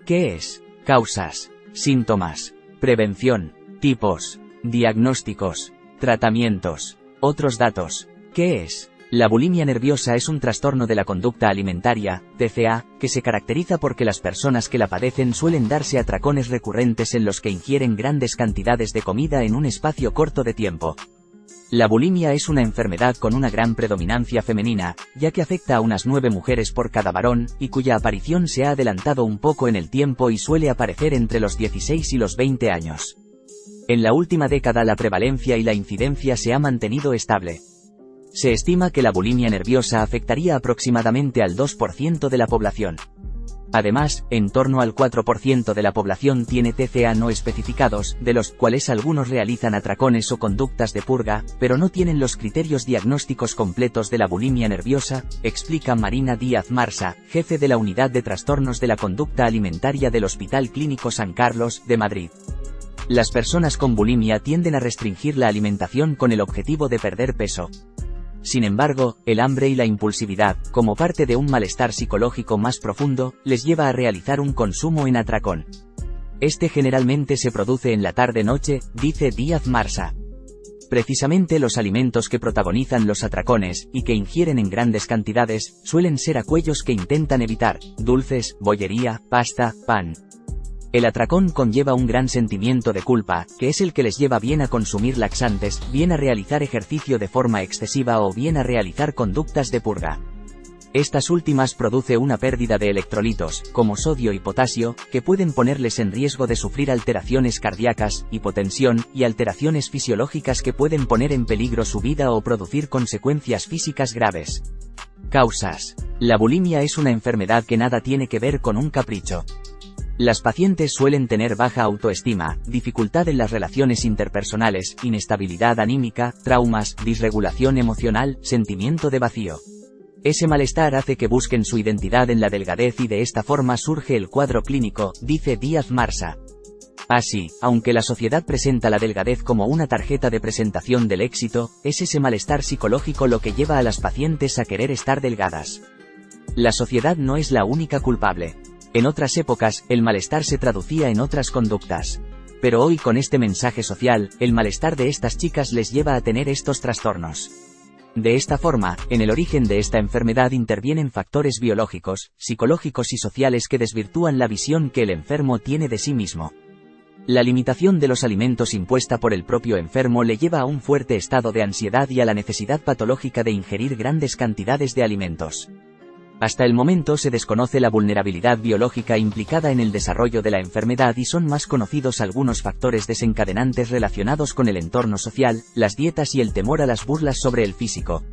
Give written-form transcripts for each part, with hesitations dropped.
¿Qué es? Causas, síntomas, prevención, tipos, diagnósticos, tratamientos. Otros datos. ¿Qué es? La bulimia nerviosa es un trastorno de la conducta alimentaria, TCA, que se caracteriza porque las personas que la padecen suelen darse atracones recurrentes en los que ingieren grandes cantidades de comida en un espacio corto de tiempo. La bulimia es una enfermedad con una gran predominancia femenina, ya que afecta a unas 9 mujeres por cada varón, y cuya aparición se ha adelantado un poco en el tiempo y suele aparecer entre los 16 y los 20 años. En la última década la prevalencia y la incidencia se ha mantenido estable. Se estima que la bulimia nerviosa afectaría aproximadamente al 2% de la población. Además, en torno al 4% de la población tiene TCA no especificados, de los cuales algunos realizan atracones o conductas de purga, pero no tienen los criterios diagnósticos completos de la bulimia nerviosa, explica Marina Díaz Marsa, jefe de la Unidad de Trastornos de la Conducta Alimentaria del Hospital Clínico San Carlos, de Madrid. Las personas con bulimia tienden a restringir la alimentación con el objetivo de perder peso. Sin embargo, el hambre y la impulsividad, como parte de un malestar psicológico más profundo, les lleva a realizar un consumo en atracón. Este generalmente se produce en la tarde-noche, dice Díaz Marsa. Precisamente los alimentos que protagonizan los atracones, y que ingieren en grandes cantidades, suelen ser aquellos que intentan evitar: dulces, bollería, pasta, pan. El atracón conlleva un gran sentimiento de culpa, que es el que les lleva bien a consumir laxantes, bien a realizar ejercicio de forma excesiva o bien a realizar conductas de purga. Estas últimas produce una pérdida de electrolitos, como sodio y potasio, que pueden ponerles en riesgo de sufrir alteraciones cardíacas, hipotensión, y alteraciones fisiológicas que pueden poner en peligro su vida o producir consecuencias físicas graves. Causas. La bulimia es una enfermedad que nada tiene que ver con un capricho. Las pacientes suelen tener baja autoestima, dificultad en las relaciones interpersonales, inestabilidad anímica, traumas, disregulación emocional, sentimiento de vacío. Ese malestar hace que busquen su identidad en la delgadez y de esta forma surge el cuadro clínico, dice Díaz Marsa. Así, aunque la sociedad presenta la delgadez como una tarjeta de presentación del éxito, es ese malestar psicológico lo que lleva a las pacientes a querer estar delgadas. La sociedad no es la única culpable. En otras épocas, el malestar se traducía en otras conductas. Pero hoy con este mensaje social, el malestar de estas chicas les lleva a tener estos trastornos. De esta forma, en el origen de esta enfermedad intervienen factores biológicos, psicológicos y sociales que desvirtúan la visión que el enfermo tiene de sí mismo. La limitación de los alimentos impuesta por el propio enfermo le lleva a un fuerte estado de ansiedad y a la necesidad patológica de ingerir grandes cantidades de alimentos. Hasta el momento se desconoce la vulnerabilidad biológica implicada en el desarrollo de la enfermedad y son más conocidos algunos factores desencadenantes relacionados con el entorno social, las dietas y el temor a las burlas sobre el físico.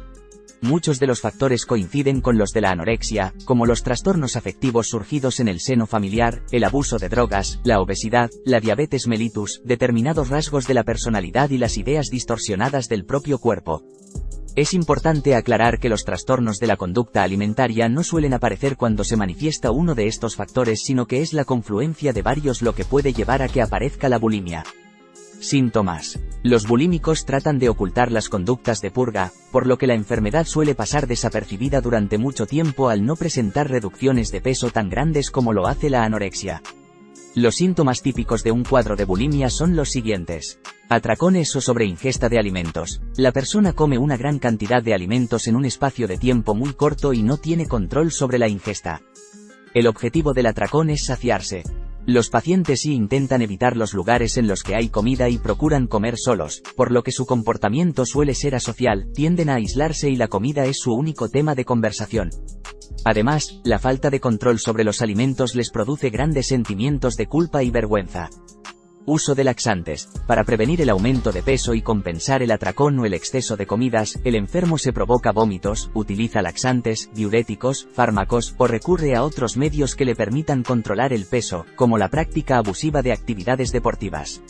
Muchos de los factores coinciden con los de la anorexia, como los trastornos afectivos surgidos en el seno familiar, el abuso de drogas, la obesidad, la diabetes mellitus, determinados rasgos de la personalidad y las ideas distorsionadas del propio cuerpo. Es importante aclarar que los trastornos de la conducta alimentaria no suelen aparecer cuando se manifiesta uno de estos factores, sino que es la confluencia de varios lo que puede llevar a que aparezca la bulimia. Síntomas. Los bulímicos tratan de ocultar las conductas de purga, por lo que la enfermedad suele pasar desapercibida durante mucho tiempo al no presentar reducciones de peso tan grandes como lo hace la anorexia. Los síntomas típicos de un cuadro de bulimia son los siguientes. Atracones o sobreingesta de alimentos. La persona come una gran cantidad de alimentos en un espacio de tiempo muy corto y no tiene control sobre la ingesta. El objetivo del atracón es saciarse. Los pacientes sí intentan evitar los lugares en los que hay comida y procuran comer solos, por lo que su comportamiento suele ser asocial, tienden a aislarse y la comida es su único tema de conversación. Además, la falta de control sobre los alimentos les produce grandes sentimientos de culpa y vergüenza. Uso de laxantes. Para prevenir el aumento de peso y compensar el atracón o el exceso de comidas, el enfermo se provoca vómitos, utiliza laxantes, diuréticos, fármacos o recurre a otros medios que le permitan controlar el peso, como la práctica abusiva de actividades deportivas.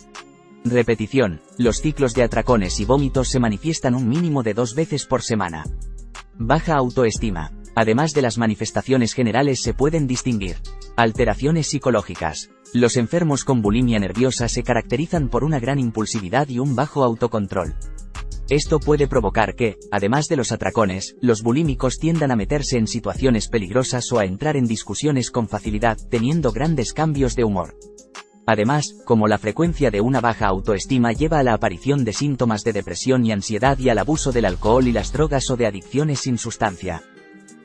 Repetición. Los ciclos de atracones y vómitos se manifiestan un mínimo de 2 veces por semana. Baja autoestima. Además de las manifestaciones generales se pueden distinguir alteraciones psicológicas. Los enfermos con bulimia nerviosa se caracterizan por una gran impulsividad y un bajo autocontrol. Esto puede provocar que, además de los atracones, los bulímicos tiendan a meterse en situaciones peligrosas o a entrar en discusiones con facilidad, teniendo grandes cambios de humor. Además, como la frecuencia de una baja autoestima lleva a la aparición de síntomas de depresión y ansiedad y al abuso del alcohol y las drogas o de adicciones sin sustancia.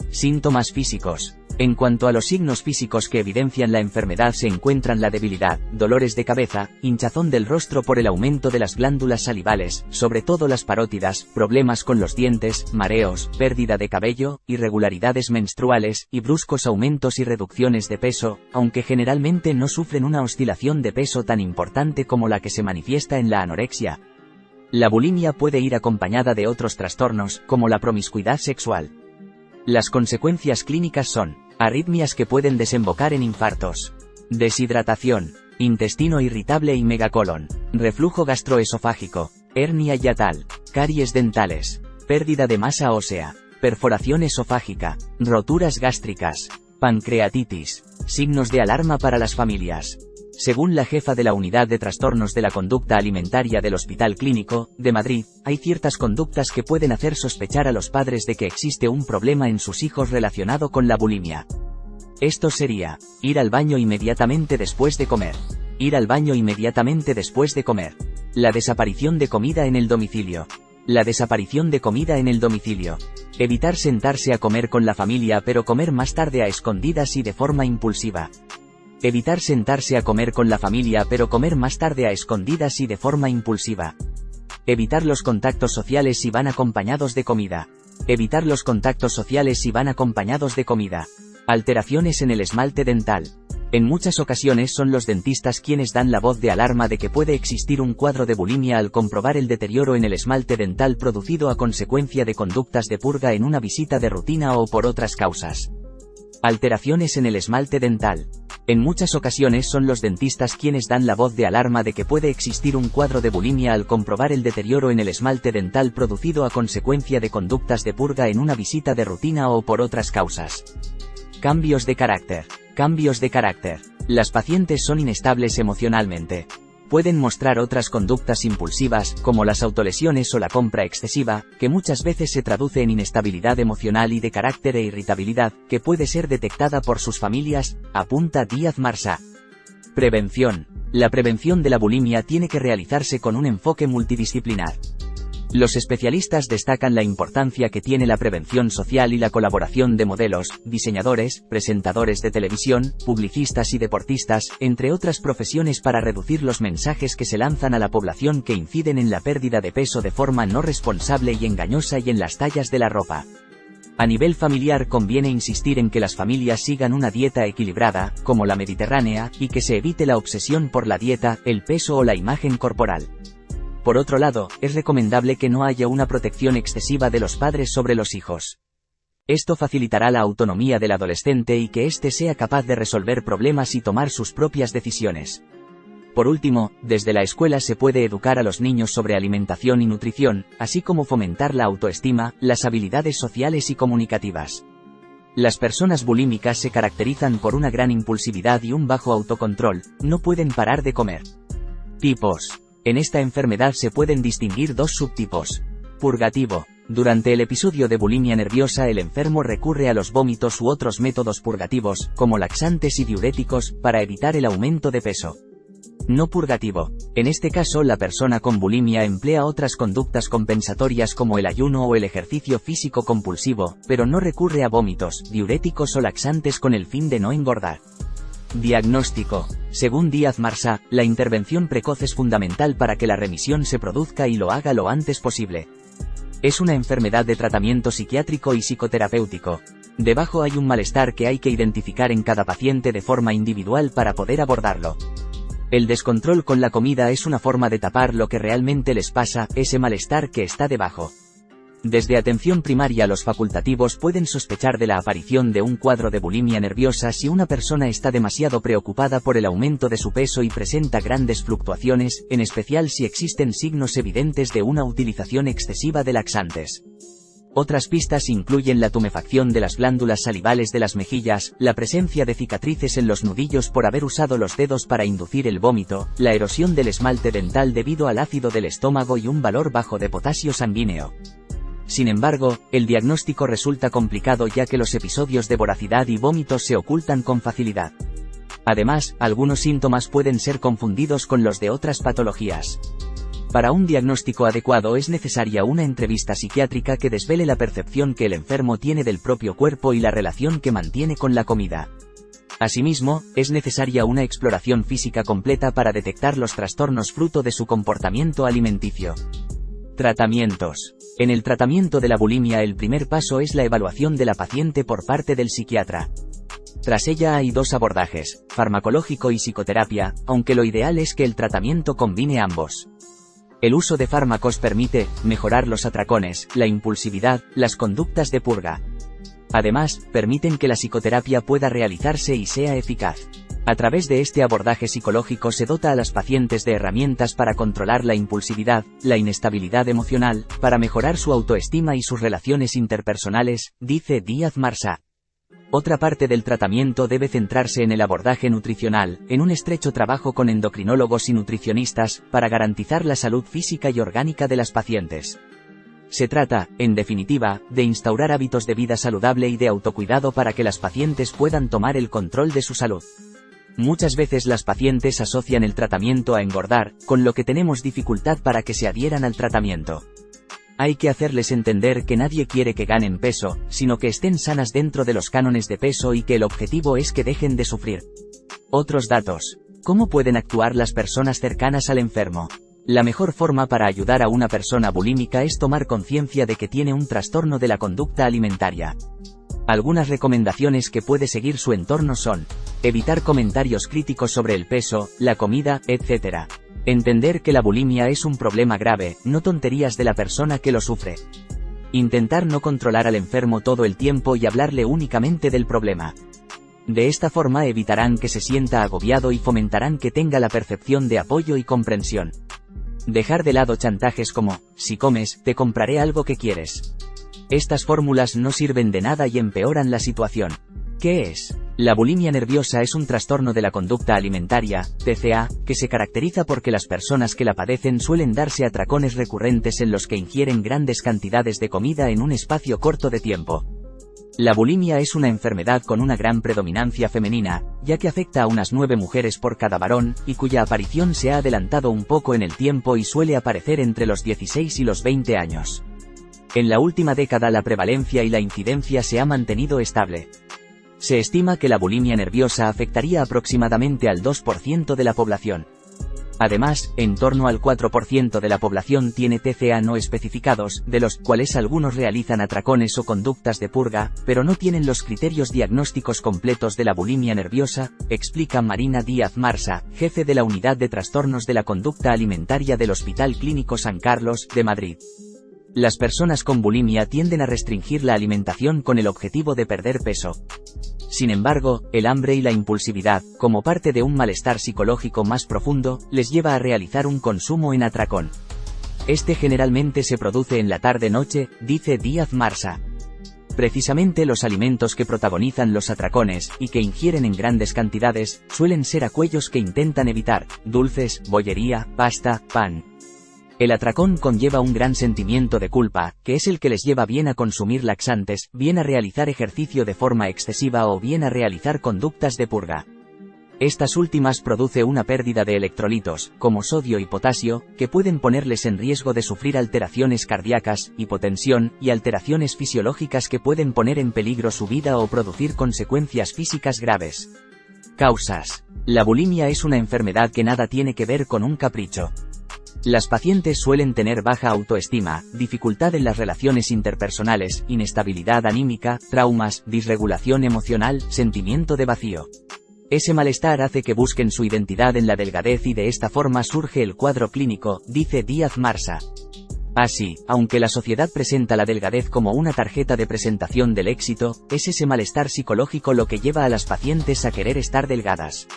Síntomas físicos. En cuanto a los signos físicos que evidencian la enfermedad se encuentran la debilidad, dolores de cabeza, hinchazón del rostro por el aumento de las glándulas salivales, sobre todo las parótidas, problemas con los dientes, mareos, pérdida de cabello, irregularidades menstruales, y bruscos aumentos y reducciones de peso, aunque generalmente no sufren una oscilación de peso tan importante como la que se manifiesta en la anorexia. La bulimia puede ir acompañada de otros trastornos, como la promiscuidad sexual. Las consecuencias clínicas son arritmias que pueden desembocar en infartos, deshidratación, intestino irritable y megacolon, reflujo gastroesofágico, hernia hiatal, caries dentales, pérdida de masa ósea, perforación esofágica, roturas gástricas, pancreatitis. Signos de alarma para las familias. Según la jefa de la Unidad de Trastornos de la Conducta Alimentaria del Hospital Clínico de Madrid, hay ciertas conductas que pueden hacer sospechar a los padres de que existe un problema en sus hijos relacionado con la bulimia. Esto sería: ir al baño inmediatamente después de comer. Ir al baño inmediatamente después de comer. La desaparición de comida en el domicilio. La desaparición de comida en el domicilio. Evitar sentarse a comer con la familia pero comer más tarde a escondidas y de forma impulsiva. Evitar sentarse a comer con la familia pero comer más tarde a escondidas y de forma impulsiva. Evitar los contactos sociales si van acompañados de comida. Evitar los contactos sociales si van acompañados de comida. Alteraciones en el esmalte dental. En muchas ocasiones son los dentistas quienes dan la voz de alarma de que puede existir un cuadro de bulimia al comprobar el deterioro en el esmalte dental producido a consecuencia de conductas de purga en una visita de rutina o por otras causas. Alteraciones en el esmalte dental. En muchas ocasiones son los dentistas quienes dan la voz de alarma de que puede existir un cuadro de bulimia al comprobar el deterioro en el esmalte dental producido a consecuencia de conductas de purga en una visita de rutina o por otras causas. Cambios de carácter. Cambios de carácter. Las pacientes son inestables emocionalmente. Pueden mostrar otras conductas impulsivas, como las autolesiones o la compra excesiva, que muchas veces se traduce en inestabilidad emocional y de carácter e irritabilidad, que puede ser detectada por sus familias, apunta Díaz Marsá. Prevención. La prevención de la bulimia tiene que realizarse con un enfoque multidisciplinar. Los especialistas destacan la importancia que tiene la prevención social y la colaboración de modelos, diseñadores, presentadores de televisión, publicistas y deportistas, entre otras profesiones para reducir los mensajes que se lanzan a la población que inciden en la pérdida de peso de forma no responsable y engañosa y en las tallas de la ropa. A nivel familiar conviene insistir en que las familias sigan una dieta equilibrada, como la mediterránea, y que se evite la obsesión por la dieta, el peso o la imagen corporal. Por otro lado, es recomendable que no haya una protección excesiva de los padres sobre los hijos. Esto facilitará la autonomía del adolescente y que éste sea capaz de resolver problemas y tomar sus propias decisiones. Por último, desde la escuela se puede educar a los niños sobre alimentación y nutrición, así como fomentar la autoestima, las habilidades sociales y comunicativas. Las personas bulímicas se caracterizan por una gran impulsividad y un bajo autocontrol, no pueden parar de comer. Tipos. En esta enfermedad se pueden distinguir dos subtipos. Purgativo. Durante el episodio de bulimia nerviosa el enfermo recurre a los vómitos u otros métodos purgativos, como laxantes y diuréticos, para evitar el aumento de peso. No purgativo. En este caso la persona con bulimia emplea otras conductas compensatorias como el ayuno o el ejercicio físico compulsivo, pero no recurre a vómitos, diuréticos o laxantes con el fin de no engordar. Diagnóstico. Según Díaz Marsá, la intervención precoz es fundamental para que la remisión se produzca y lo haga lo antes posible. Es una enfermedad de tratamiento psiquiátrico y psicoterapéutico. Debajo hay un malestar que hay que identificar en cada paciente de forma individual para poder abordarlo. El descontrol con la comida es una forma de tapar lo que realmente les pasa, ese malestar que está debajo. Desde atención primaria los facultativos pueden sospechar de la aparición de un cuadro de bulimia nerviosa si una persona está demasiado preocupada por el aumento de su peso y presenta grandes fluctuaciones, en especial si existen signos evidentes de una utilización excesiva de laxantes. Otras pistas incluyen la tumefacción de las glándulas salivales de las mejillas, la presencia de cicatrices en los nudillos por haber usado los dedos para inducir el vómito, la erosión del esmalte dental debido al ácido del estómago y un valor bajo de potasio sanguíneo. Sin embargo, el diagnóstico resulta complicado ya que los episodios de voracidad y vómitos se ocultan con facilidad. Además, algunos síntomas pueden ser confundidos con los de otras patologías. Para un diagnóstico adecuado es necesaria una entrevista psiquiátrica que desvele la percepción que el enfermo tiene del propio cuerpo y la relación que mantiene con la comida. Asimismo, es necesaria una exploración física completa para detectar los trastornos fruto de su comportamiento alimenticio. Tratamientos. En el tratamiento de la bulimia el primer paso es la evaluación de la paciente por parte del psiquiatra. Tras ella hay dos abordajes, farmacológico y psicoterapia, aunque lo ideal es que el tratamiento combine ambos. El uso de fármacos permite mejorar los atracones, la impulsividad, las conductas de purga. Además, permiten que la psicoterapia pueda realizarse y sea eficaz. A través de este abordaje psicológico se dota a las pacientes de herramientas para controlar la impulsividad, la inestabilidad emocional, para mejorar su autoestima y sus relaciones interpersonales, dice Díaz-Marsá. Otra parte del tratamiento debe centrarse en el abordaje nutricional, en un estrecho trabajo con endocrinólogos y nutricionistas, para garantizar la salud física y orgánica de las pacientes. Se trata, en definitiva, de instaurar hábitos de vida saludable y de autocuidado para que las pacientes puedan tomar el control de su salud. Muchas veces las pacientes asocian el tratamiento a engordar, con lo que tenemos dificultad para que se adhieran al tratamiento. Hay que hacerles entender que nadie quiere que ganen peso, sino que estén sanas dentro de los cánones de peso y que el objetivo es que dejen de sufrir. Otros datos. ¿Cómo pueden actuar las personas cercanas al enfermo? La mejor forma para ayudar a una persona bulímica es tomar conciencia de que tiene un trastorno de la conducta alimentaria. Algunas recomendaciones que puede seguir su entorno son: evitar comentarios críticos sobre el peso, la comida, etc. Entender que la bulimia es un problema grave, no tonterías de la persona que lo sufre. Intentar no controlar al enfermo todo el tiempo y hablarle únicamente del problema. De esta forma evitarán que se sienta agobiado y fomentarán que tenga la percepción de apoyo y comprensión. Dejar de lado chantajes como: si comes, te compraré algo que quieres. Estas fórmulas no sirven de nada y empeoran la situación. ¿Qué es? La bulimia nerviosa es un trastorno de la conducta alimentaria, TCA, que se caracteriza porque las personas que la padecen suelen darse atracones recurrentes en los que ingieren grandes cantidades de comida en un espacio corto de tiempo. La bulimia es una enfermedad con una gran predominancia femenina, ya que afecta a unas 9 mujeres por cada varón, y cuya aparición se ha adelantado un poco en el tiempo y suele aparecer entre los 16 y los 20 años. En la última década la prevalencia y la incidencia se ha mantenido estable. Se estima que la bulimia nerviosa afectaría aproximadamente al 2% de la población. Además, en torno al 4% de la población tiene TCA no especificados, de los cuales algunos realizan atracones o conductas de purga, pero no tienen los criterios diagnósticos completos de la bulimia nerviosa, explica Marina Díaz-Marsá, jefe de la Unidad de Trastornos de la Conducta Alimentaria del Hospital Clínico San Carlos, de Madrid. Las personas con bulimia tienden a restringir la alimentación con el objetivo de perder peso. Sin embargo, el hambre y la impulsividad, como parte de un malestar psicológico más profundo, les lleva a realizar un consumo en atracón. Este generalmente se produce en la tarde-noche, dice Díaz-Marsá. Precisamente los alimentos que protagonizan los atracones, y que ingieren en grandes cantidades, suelen ser aquellos que intentan evitar: dulces, bollería, pasta, pan. El atracón conlleva un gran sentimiento de culpa, que es el que les lleva bien a consumir laxantes, bien a realizar ejercicio de forma excesiva o bien a realizar conductas de purga. Estas últimas produce una pérdida de electrolitos, como sodio y potasio, que pueden ponerles en riesgo de sufrir alteraciones cardíacas, hipotensión, y alteraciones fisiológicas que pueden poner en peligro su vida o producir consecuencias físicas graves. Causas. La bulimia es una enfermedad que nada tiene que ver con un capricho. Las pacientes suelen tener baja autoestima, dificultad en las relaciones interpersonales, inestabilidad anímica, traumas, disregulación emocional, sentimiento de vacío. Ese malestar hace que busquen su identidad en la delgadez y de esta forma surge el cuadro clínico, dice Díaz-Marsá. Así, aunque la sociedad presenta la delgadez como una tarjeta de presentación del éxito, es ese malestar psicológico lo que lleva a las pacientes a querer estar delgadas.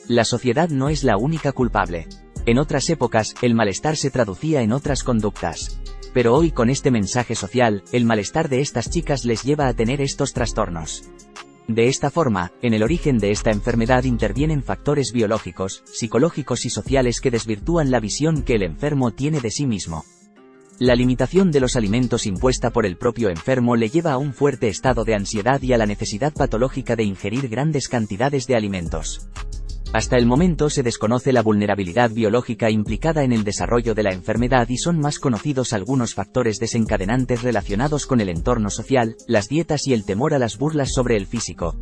La sociedad no es la única culpable. En otras épocas, el malestar se traducía en otras conductas. Pero hoy con este mensaje social, el malestar de estas chicas les lleva a tener estos trastornos. De esta forma, en el origen de esta enfermedad intervienen factores biológicos, psicológicos y sociales que desvirtúan la visión que el enfermo tiene de sí mismo. La limitación de los alimentos impuesta por el propio enfermo le lleva a un fuerte estado de ansiedad y a la necesidad patológica de ingerir grandes cantidades de alimentos. Hasta el momento se desconoce la vulnerabilidad biológica implicada en el desarrollo de la enfermedad y son más conocidos algunos factores desencadenantes relacionados con el entorno social, las dietas y el temor a las burlas sobre el físico.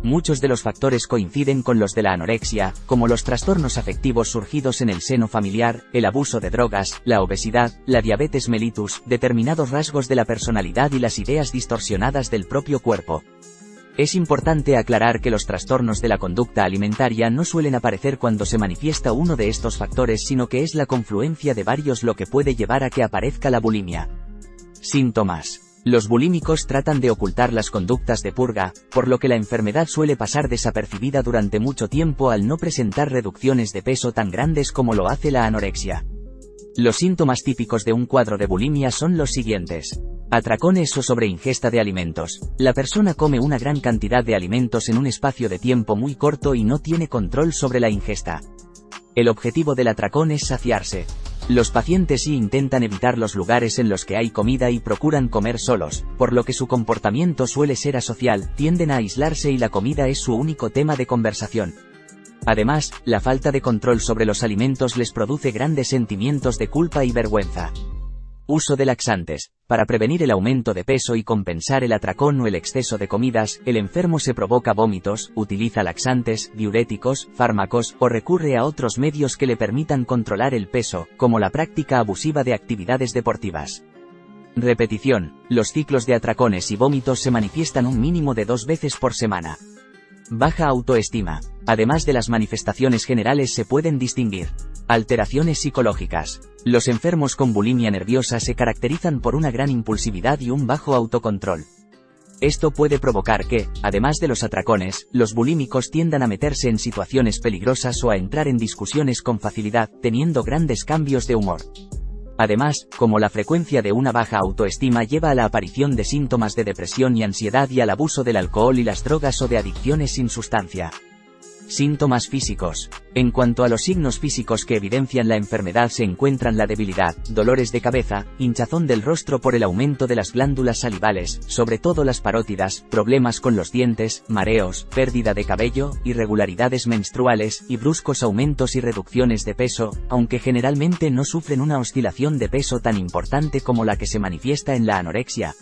Muchos de los factores coinciden con los de la anorexia, como los trastornos afectivos surgidos en el seno familiar, el abuso de drogas, la obesidad, la diabetes mellitus, determinados rasgos de la personalidad y las ideas distorsionadas del propio cuerpo. Es importante aclarar que los trastornos de la conducta alimentaria no suelen aparecer cuando se manifiesta uno de estos factores, sino que es la confluencia de varios lo que puede llevar a que aparezca la bulimia. Síntomas. Los bulímicos tratan de ocultar las conductas de purga, por lo que la enfermedad suele pasar desapercibida durante mucho tiempo al no presentar reducciones de peso tan grandes como lo hace la anorexia. Los síntomas típicos de un cuadro de bulimia son los siguientes. Atracones o sobreingesta de alimentos. La persona come una gran cantidad de alimentos en un espacio de tiempo muy corto y no tiene control sobre la ingesta. El objetivo del atracón es saciarse. Los pacientes intentan evitar los lugares en los que hay comida y procuran comer solos, por lo que su comportamiento suele ser asocial, tienden a aislarse y la comida es su único tema de conversación. Además, la falta de control sobre los alimentos les produce grandes sentimientos de culpa y vergüenza. Uso de laxantes. Para prevenir el aumento de peso y compensar el atracón o el exceso de comidas, el enfermo se provoca vómitos, utiliza laxantes, diuréticos, fármacos o recurre a otros medios que le permitan controlar el peso, como la práctica abusiva de actividades deportivas. Repetición. Los ciclos de atracones y vómitos se manifiestan un mínimo de 2 veces por semana. Baja autoestima. Además de las manifestaciones generales se pueden distinguir alteraciones psicológicas. Los enfermos con bulimia nerviosa se caracterizan por una gran impulsividad y un bajo autocontrol. Esto puede provocar que, además de los atracones, los bulímicos tiendan a meterse en situaciones peligrosas o a entrar en discusiones con facilidad, teniendo grandes cambios de humor. Además, como la frecuencia de una baja autoestima lleva a la aparición de síntomas de depresión y ansiedad y al abuso del alcohol y las drogas o de adicciones sin sustancia. Síntomas físicos. En cuanto a los signos físicos que evidencian la enfermedad se encuentran la debilidad, dolores de cabeza, hinchazón del rostro por el aumento de las glándulas salivales, sobre todo las parótidas, problemas con los dientes, mareos, pérdida de cabello, irregularidades menstruales y bruscos aumentos y reducciones de peso, aunque generalmente no sufren una oscilación de peso tan importante como la que se manifiesta en la anorexia.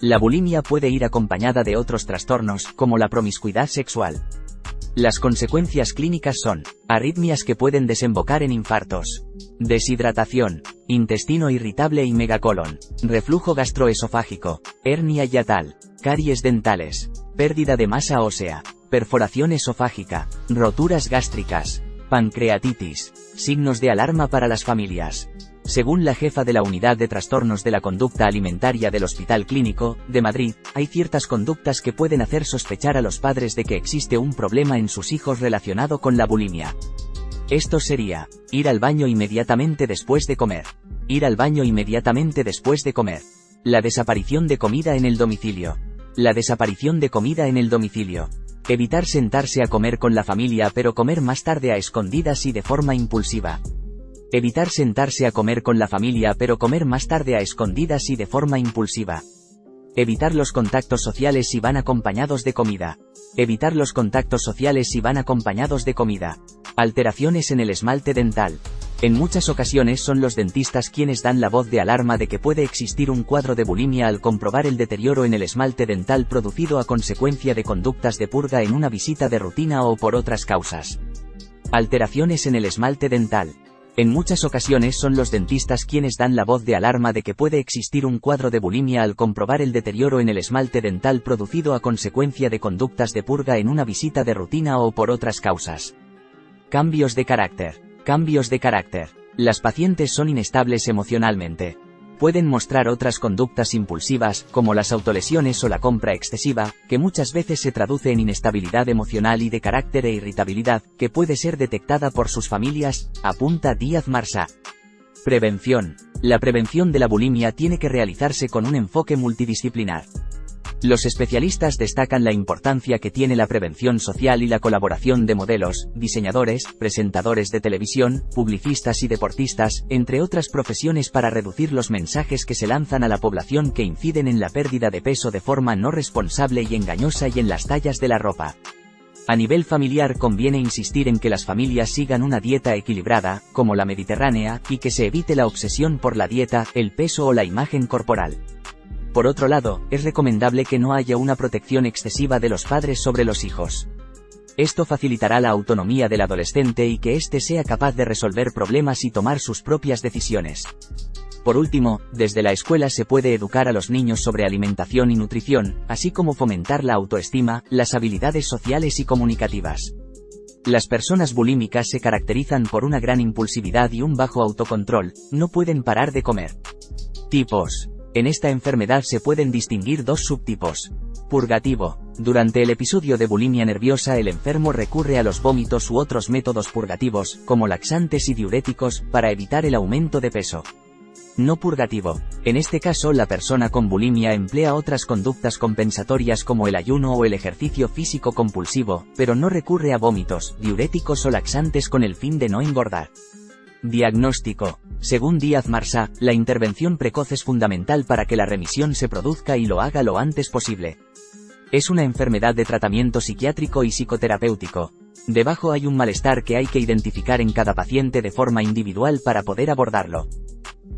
La bulimia puede ir acompañada de otros trastornos, como la promiscuidad sexual. Las consecuencias clínicas son arritmias que pueden desembocar en infartos, deshidratación, intestino irritable y megacolon, reflujo gastroesofágico, hernia hiatal, caries dentales, pérdida de masa ósea, perforación esofágica, roturas gástricas, pancreatitis. Signos de alarma para las familias. Según la jefa de la Unidad de Trastornos de la Conducta Alimentaria del Hospital Clínico, de Madrid, hay ciertas conductas que pueden hacer sospechar a los padres de que existe un problema en sus hijos relacionado con la bulimia. Esto sería, ir al baño inmediatamente después de comer. Ir al baño inmediatamente después de comer. La desaparición de comida en el domicilio. La desaparición de comida en el domicilio. Evitar sentarse a comer con la familia pero comer más tarde a escondidas y de forma impulsiva. Evitar sentarse a comer con la familia pero comer más tarde a escondidas y de forma impulsiva. Evitar los contactos sociales si van acompañados de comida. Evitar los contactos sociales si van acompañados de comida. Alteraciones en el esmalte dental. En muchas ocasiones son los dentistas quienes dan la voz de alarma de que puede existir un cuadro de bulimia al comprobar el deterioro en el esmalte dental producido a consecuencia de conductas de purga en una visita de rutina o por otras causas. Alteraciones en el esmalte dental. En muchas ocasiones son los dentistas quienes dan la voz de alarma de que puede existir un cuadro de bulimia al comprobar el deterioro en el esmalte dental producido a consecuencia de conductas de purga en una visita de rutina o por otras causas. Cambios de carácter. Cambios de carácter. Las pacientes son inestables emocionalmente. Pueden mostrar otras conductas impulsivas, como las autolesiones o la compra excesiva, que muchas veces se traduce en inestabilidad emocional y de carácter e irritabilidad, que puede ser detectada por sus familias, apunta Díaz Marsá. Prevención. La prevención de la bulimia tiene que realizarse con un enfoque multidisciplinar. Los especialistas destacan la importancia que tiene la prevención social y la colaboración de modelos, diseñadores, presentadores de televisión, publicistas y deportistas, entre otras profesiones para reducir los mensajes que se lanzan a la población que inciden en la pérdida de peso de forma no responsable y engañosa y en las tallas de la ropa. A nivel familiar conviene insistir en que las familias sigan una dieta equilibrada, como la mediterránea, y que se evite la obsesión por la dieta, el peso o la imagen corporal. Por otro lado, es recomendable que no haya una protección excesiva de los padres sobre los hijos. Esto facilitará la autonomía del adolescente y que éste sea capaz de resolver problemas y tomar sus propias decisiones. Por último, desde la escuela se puede educar a los niños sobre alimentación y nutrición, así como fomentar la autoestima, las habilidades sociales y comunicativas. Las personas bulímicas se caracterizan por una gran impulsividad y un bajo autocontrol, no pueden parar de comer. Tipos. En esta enfermedad se pueden distinguir dos subtipos. Purgativo. Durante el episodio de bulimia nerviosa el enfermo recurre a los vómitos u otros métodos purgativos, como laxantes y diuréticos, para evitar el aumento de peso. No purgativo. En este caso la persona con bulimia emplea otras conductas compensatorias como el ayuno o el ejercicio físico compulsivo, pero no recurre a vómitos, diuréticos o laxantes con el fin de no engordar. Diagnóstico. Según Díaz-Marsá, la intervención precoz es fundamental para que la remisión se produzca y lo haga lo antes posible. Es una enfermedad de tratamiento psiquiátrico y psicoterapéutico. Debajo hay un malestar que hay que identificar en cada paciente de forma individual para poder abordarlo.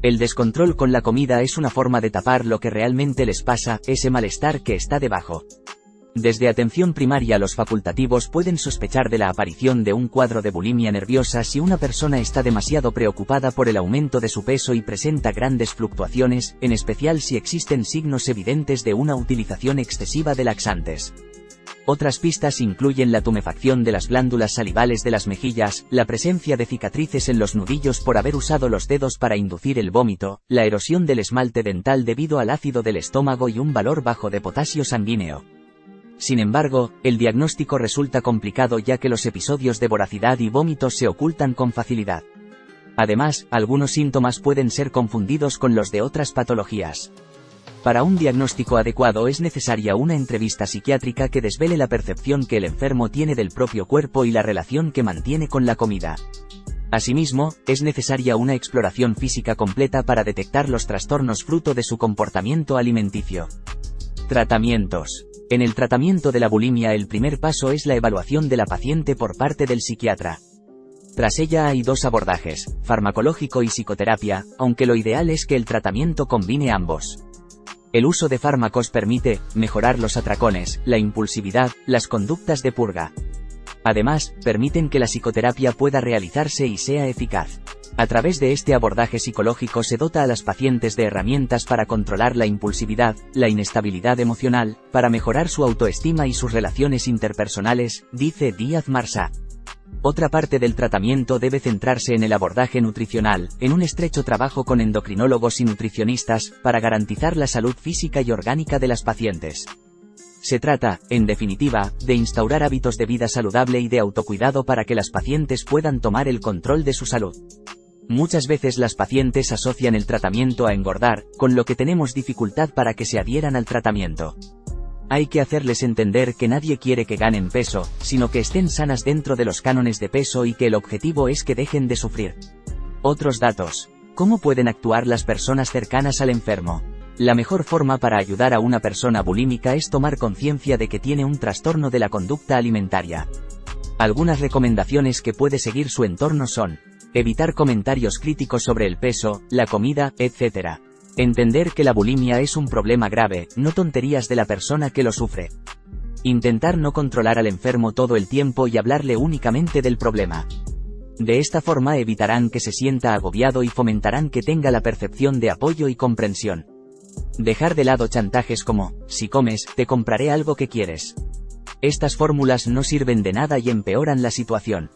El descontrol con la comida es una forma de tapar lo que realmente les pasa, ese malestar que está debajo. Desde atención primaria los facultativos pueden sospechar de la aparición de un cuadro de bulimia nerviosa si una persona está demasiado preocupada por el aumento de su peso y presenta grandes fluctuaciones, en especial si existen signos evidentes de una utilización excesiva de laxantes. Otras pistas incluyen la tumefacción de las glándulas salivales de las mejillas, la presencia de cicatrices en los nudillos por haber usado los dedos para inducir el vómito, la erosión del esmalte dental debido al ácido del estómago y un valor bajo de potasio sanguíneo. Sin embargo, el diagnóstico resulta complicado ya que los episodios de voracidad y vómitos se ocultan con facilidad. Además, algunos síntomas pueden ser confundidos con los de otras patologías. Para un diagnóstico adecuado es necesaria una entrevista psiquiátrica que desvele la percepción que el enfermo tiene del propio cuerpo y la relación que mantiene con la comida. Asimismo, es necesaria una exploración física completa para detectar los trastornos fruto de su comportamiento alimenticio. Tratamientos. En el tratamiento de la bulimia el primer paso es la evaluación de la paciente por parte del psiquiatra. Tras ella hay dos abordajes, farmacológico y psicoterapia, aunque lo ideal es que el tratamiento combine ambos. El uso de fármacos permite mejorar los atracones, la impulsividad, las conductas de purga. Además, permiten que la psicoterapia pueda realizarse y sea eficaz. A través de este abordaje psicológico se dota a las pacientes de herramientas para controlar la impulsividad, la inestabilidad emocional, para mejorar su autoestima y sus relaciones interpersonales, dice Díaz-Marsá. Otra parte del tratamiento debe centrarse en el abordaje nutricional, en un estrecho trabajo con endocrinólogos y nutricionistas, para garantizar la salud física y orgánica de las pacientes. Se trata, en definitiva, de instaurar hábitos de vida saludable y de autocuidado para que las pacientes puedan tomar el control de su salud. Muchas veces las pacientes asocian el tratamiento a engordar, con lo que tenemos dificultad para que se adhieran al tratamiento. Hay que hacerles entender que nadie quiere que ganen peso, sino que estén sanas dentro de los cánones de peso y que el objetivo es que dejen de sufrir. Otros datos. ¿Cómo pueden actuar las personas cercanas al enfermo? La mejor forma para ayudar a una persona bulímica es tomar conciencia de que tiene un trastorno de la conducta alimentaria. Algunas recomendaciones que puede seguir su entorno son: evitar comentarios críticos sobre el peso, la comida, etc. Entender que la bulimia es un problema grave, no tonterías de la persona que lo sufre. Intentar no controlar al enfermo todo el tiempo y hablarle únicamente del problema. De esta forma evitarán que se sienta agobiado y fomentarán que tenga la percepción de apoyo y comprensión. Dejar de lado chantajes como: si comes, te compraré algo que quieres. Estas fórmulas no sirven de nada y empeoran la situación.